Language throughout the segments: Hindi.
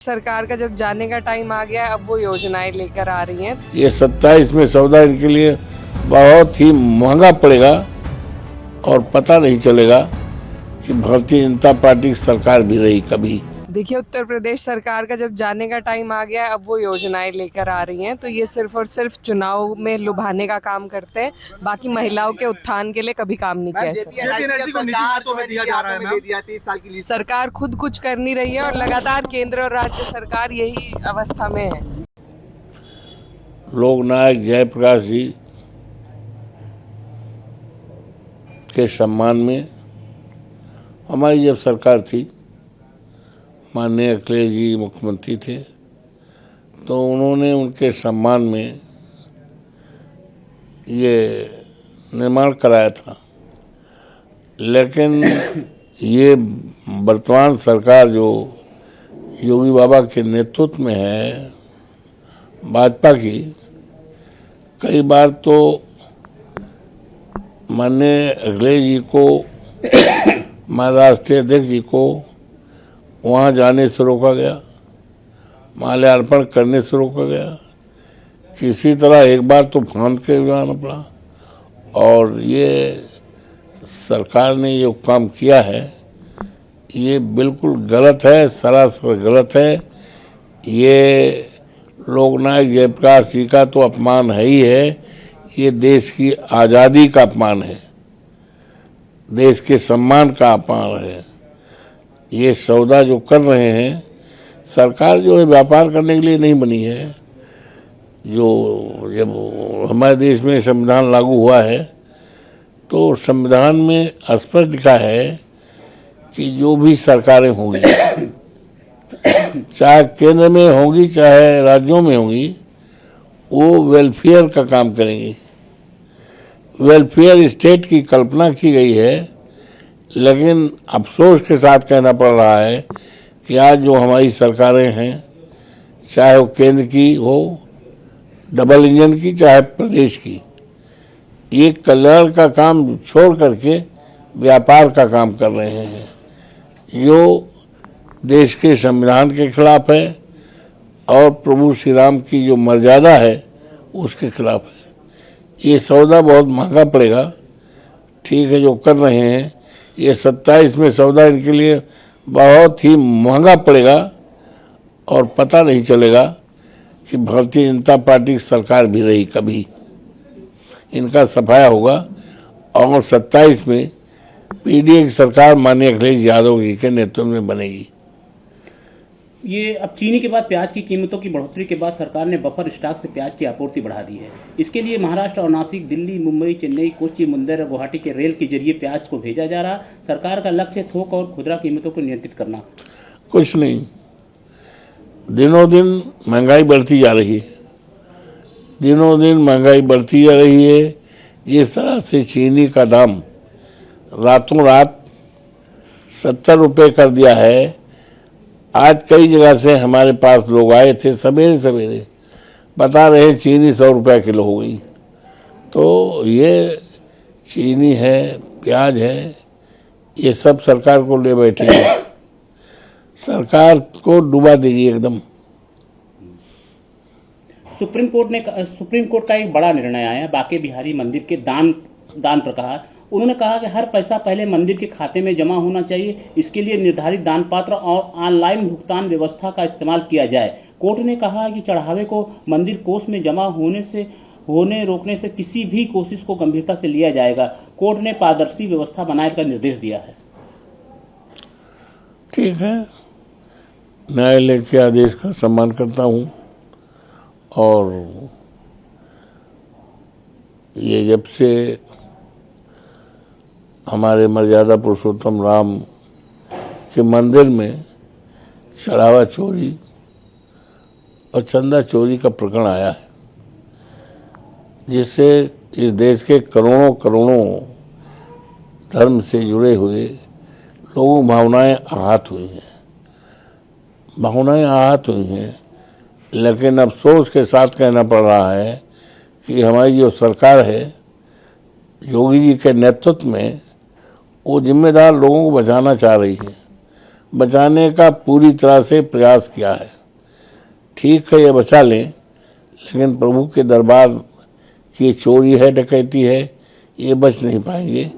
सरकार का जब जाने का टाइम आ गया है, अब वो योजनाएं लेकर आ रही हैं। ये 27 में सौदा इनके लिए बहुत ही महंगा पड़ेगा और पता नहीं चलेगा कि भारतीय जनता पार्टी की सरकार भी रही कभी। देखिए, उत्तर प्रदेश सरकार का जब जाने का टाइम आ गया है, अब वो योजनाएं लेकर आ रही हैं। तो ये सिर्फ और सिर्फ चुनाव में लुभाने का काम करते हैं, बाकी महिलाओं के उत्थान के लिए कभी काम नहीं किया है। सरकार खुद कुछ कर नहीं रही है और लगातार केंद्र और राज्य सरकार यही अवस्था में है। लोक नायक जयप्रकाश जी के सम्मान में हमारी जब सरकार थी, माननीय अखिलेश जी मुख्यमंत्री थे, तो उन्होंने उनके सम्मान में ये निर्माण कराया था। लेकिन ये वर्तमान सरकार जो योगी बाबा के नेतृत्व में है, भाजपा की, कई बार तो माननीय अखिलेश जी को, राष्ट्रीय अध्यक्ष जी को वहाँ जाने से रोका गया, माल्यार्पण करने से रोका गया। किसी तरह एक बार तो फांद के जाना पड़ा। और ये सरकार ने जो काम किया है ये बिल्कुल गलत है, सरासर गलत है। ये लोकनायक जयप्रकाश जी का तो अपमान है ही है, ये देश की आज़ादी का अपमान है, देश के सम्मान का अपमान है। ये सौदा जो कर रहे हैं, सरकार जो है व्यापार करने के लिए नहीं बनी है। जो जब हमारे देश में संविधान लागू हुआ है तो संविधान में स्पष्ट लिखा है कि जो भी सरकारें होंगी, चाहे केंद्र में होंगी चाहे राज्यों में होंगी, वो वेलफेयर का काम करेंगी। वेलफेयर स्टेट की कल्पना की गई है, लेकिन अफसोस के साथ कहना पड़ रहा है कि आज जो हमारी सरकारें हैं, चाहे वो केंद्र की हो, डबल इंजन की, चाहे प्रदेश की, ये कल्याण का काम छोड़ करके व्यापार का काम कर रहे हैं, जो देश के संविधान के खिलाफ है और प्रभु श्री राम की जो मर्यादा है उसके खिलाफ है। ये सौदा बहुत महंगा पड़ेगा। ठीक है, जो कर रहे हैं, ये 27 में सौदा इनके लिए बहुत ही महंगा पड़ेगा और पता नहीं चलेगा कि भारतीय जनता पार्टी की सरकार भी रही कभी। इनका सफाया होगा और 27 में पीडीए की सरकार माननीय अखिलेश यादव जी के नेतृत्व में बनेगी। ये अब चीनी के बाद प्याज की कीमतों की बढ़ोतरी के बाद सरकार ने बफर स्टॉक से प्याज की आपूर्ति बढ़ा दी है। इसके लिए महाराष्ट्र और नासिक, दिल्ली, मुंबई, चेन्नई, कोच्चि, मुंबई और गुवाहाटी के रेल के जरिए प्याज को भेजा जा रहा। सरकार का लक्ष्य थोक और खुदरा कीमतों को नियंत्रित करना। कुछ नहीं, दिनों दिन महंगाई बढ़ती जा रही है, दिनों दिन महंगाई बढ़ती जा रही है। जिस तरह से चीनी का दाम रातों रात 70 रुपये कर दिया है। आज कई जगह से हमारे पास लोग आए थे, सवेरे सवेरे बता रहे चीनी 100 रुपये किलो हो गई। तो ये चीनी है, प्याज है, ये सब सरकार को ले बैठी है, सरकार को डुबा देगी एकदम। सुप्रीम कोर्ट का एक बड़ा निर्णय आया बांके बिहारी मंदिर के दान पर कहा। उन्होंने कहा कि हर पैसा पहले मंदिर के खाते में जमा होना चाहिए। इसके लिए निर्धारित दान पात्र और ऑनलाइन भुगतान व्यवस्था का इस्तेमाल किया जाए। कोर्ट ने कहा कि चढ़ावे को मंदिर कोष में जमा होने रोकने से किसी भी कोशिश को गंभीरता से लिया जाएगा। कोर्ट ने पारदर्शी व्यवस्था बनाने का निर्देश दिया है। ठीक है, न्यायालय के आदेश का सम्मान करता हूँ और ये जब से हमारे मर्यादा पुरुषोत्तम राम के मंदिर में चढ़ावा चोरी और चंदा चोरी का प्रकरण आया है, जिससे इस देश के करोड़ों करोड़ों धर्म से जुड़े हुए लोगों भावनाएं आहत हुई हैं। लेकिन अफसोस के साथ कहना पड़ रहा है कि हमारी जो सरकार है योगी जी के नेतृत्व में, वो जिम्मेदार लोगों को बचाना चाह रही है। बचाने का पूरी तरह से प्रयास किया है। ठीक है, ये बचा लें, लेकिन प्रभु के दरबार की चोरी है, डकैती है, ये बच नहीं पाएंगे।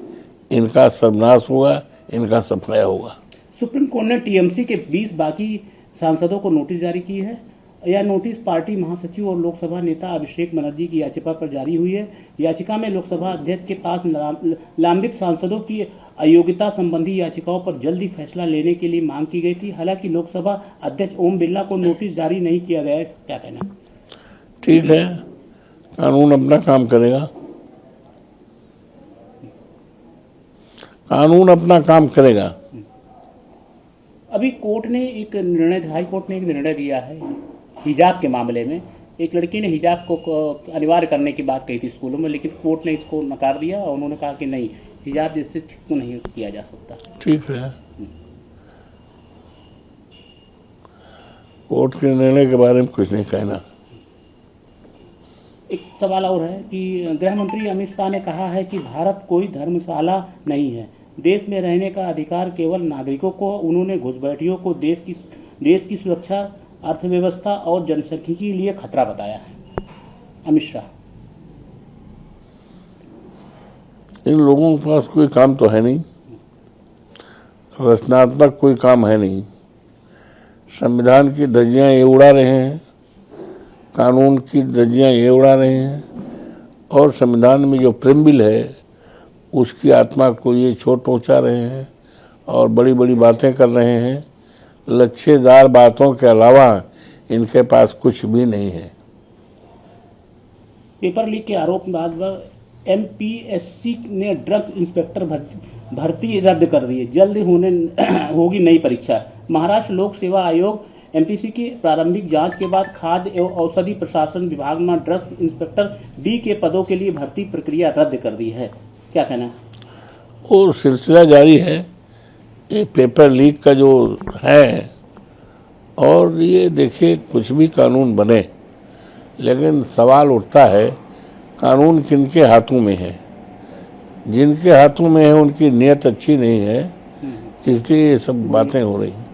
इनका सर्वनाश होगा, इनका सफाया होगा। सुप्रीम कोर्ट ने टीएमसी के 20 बाकी सांसदों को नोटिस जारी की है। यह नोटिस पार्टी महासचिव और लोकसभा नेता अभिषेक बनर्जी की याचिका पर जारी हुई है। याचिका में लोकसभा अध्यक्ष के पास लंबित सांसदों की अयोग्यता संबंधी याचिकाओं पर जल्दी फैसला लेने के लिए मांग की गई थी। हालांकि लोकसभा अध्यक्ष ओम बिरला को नोटिस जारी नहीं किया गया है। क्या कहना? ठीक है, कानून अपना काम करेगा, कानून अपना काम करेगा। अभी कोर्ट ने एक निर्णय, हाई कोर्ट ने एक निर्णय दिया है हिजाब के मामले में। एक लड़की ने हिजाब को अनिवार्य करने की बात कही थी स्कूलों में, लेकिन कोर्ट ने इसको नकार दिया और उन्होंने कहा कि नहीं, हिजाब जिससे तो नहीं किया जा सकता। ठीक है, कोर्ट के निर्णय के बारे में कुछ नहीं कहना। एक सवाल और है कि गृह मंत्री अमित शाह ने कहा है कि भारत कोई धर्मशाला नहीं है, देश में रहने का अधिकार केवल नागरिकों को। उन्होंने घुसपैठियों को देश की सुरक्षा, अर्थव्यवस्था और जनसंख्या के लिए खतरा बताया है। अमित शाह, इन लोगों के पास कोई काम तो है नहीं, रचनात्मक कोई काम है नहीं। संविधान की धज्जियां ये उड़ा रहे हैं, कानून की धज्जियां ये उड़ा रहे हैं, और संविधान में जो प्रेम्बिल है उसकी आत्मा को ये चोट पहुंचा रहे हैं और बड़ी बड़ी बातें कर रहे हैं। लच्छेदार बातों के अलावा इनके पास कुछ भी नहीं है। पेपर लीक के आरोप बाद एमपीएससी ने ड्रग इंस्पेक्टर भर्ती रद्द कर दी है। जल्द होगी नई परीक्षा। महाराष्ट्र लोक सेवा आयोग एमपीसी की प्रारंभिक जांच के बाद खाद्य एवं औषधि प्रशासन विभाग में ड्रग इंस्पेक्टर डी के पदों के लिए भर्ती प्रक्रिया रद्द कर दी है। क्या कहना? वो सिलसिला जारी है, ये पेपर लीक का जो है। और ये देखिए, कुछ भी कानून बने, लेकिन सवाल उठता है कानून किनके हाथों में है। जिनके हाथों में है उनकी नीयत अच्छी नहीं है, इसलिए ये सब बातें हो रही हैं।